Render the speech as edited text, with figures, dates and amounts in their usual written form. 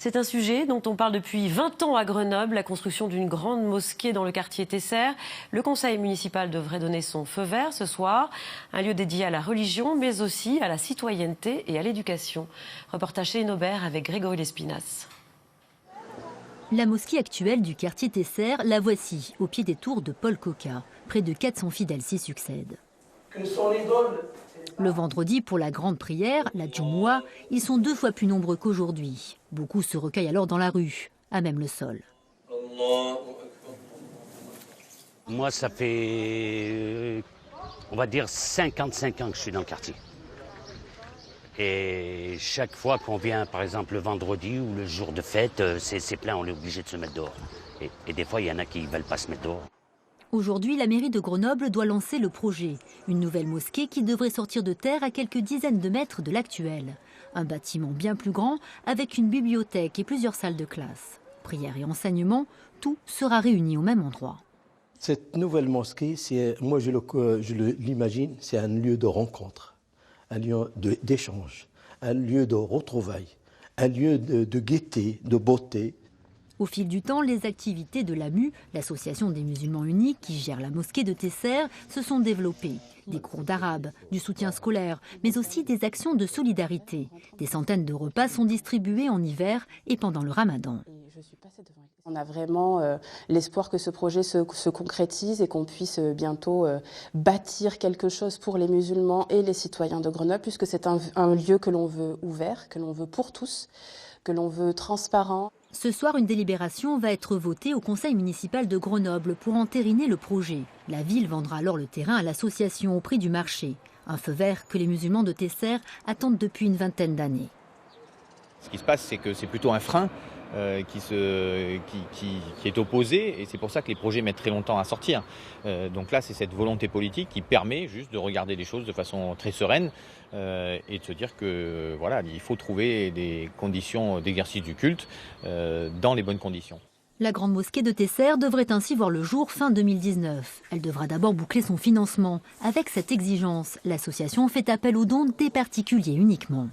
C'est un sujet dont on parle depuis 20 ans à Grenoble, la construction d'une grande mosquée dans le quartier Tesser. Le conseil municipal devrait donner son feu vert ce soir. Un lieu dédié à la religion, mais aussi à la citoyenneté et à l'éducation. Reportage chez Aubert avec Grégory Lespinasse. La mosquée actuelle du quartier Tesser, la voici, au pied des tours de Paul Coca. Près de 400 fidèles s'y succèdent. Le vendredi, pour la grande prière, la Djoumoua, ils sont 2 fois plus nombreux qu'aujourd'hui. Beaucoup se recueillent alors dans la rue, à même le sol. Moi, ça fait, on va dire, 55 ans que je suis dans le quartier. Et chaque fois qu'on vient, par exemple, le vendredi ou le jour de fête, c'est plein, on est obligé de se mettre dehors. Et des fois, il y en a qui ne veulent pas se mettre dehors. Aujourd'hui, la mairie de Grenoble doit lancer le projet. Une nouvelle mosquée qui devrait sortir de terre à quelques dizaines de mètres de l'actuelle. Un bâtiment bien plus grand, avec une bibliothèque et plusieurs salles de classe. Prière et enseignement, tout sera réuni au même endroit. Cette nouvelle mosquée, moi je l'imagine, c'est un lieu de rencontre, un lieu d'échange, un lieu de retrouvailles, un lieu de gaieté, de beauté. Au fil du temps, les activités de l'AMU, l'association des musulmans unis qui gère la mosquée de Tesser, se sont développées. Des cours d'arabe, du soutien scolaire, mais aussi des actions de solidarité. Des centaines de repas sont distribués en hiver et pendant le ramadan. On a vraiment l'espoir que ce projet se concrétise et qu'on puisse bientôt bâtir quelque chose pour les musulmans et les citoyens de Grenoble, puisque c'est un lieu que l'on veut ouvert, que l'on veut pour tous, que l'on veut transparent. Ce soir, une délibération va être votée au conseil municipal de Grenoble pour entériner le projet. La ville vendra alors le terrain à l'association au prix du marché. Un feu vert que les musulmans de Tesser attendent depuis une vingtaine d'années. Ce qui se passe, c'est que c'est plutôt un frein qui est opposé, et c'est pour ça que les projets mettent très longtemps à sortir. Donc là, c'est cette volonté politique qui permet juste de regarder les choses de façon très sereine et de se dire que voilà, il faut trouver des conditions d'exercice du culte dans les bonnes conditions. La grande mosquée de Tesser devrait ainsi voir le jour fin 2019. Elle devra d'abord boucler son financement. Avec cette exigence, l'association fait appel aux dons des particuliers uniquement.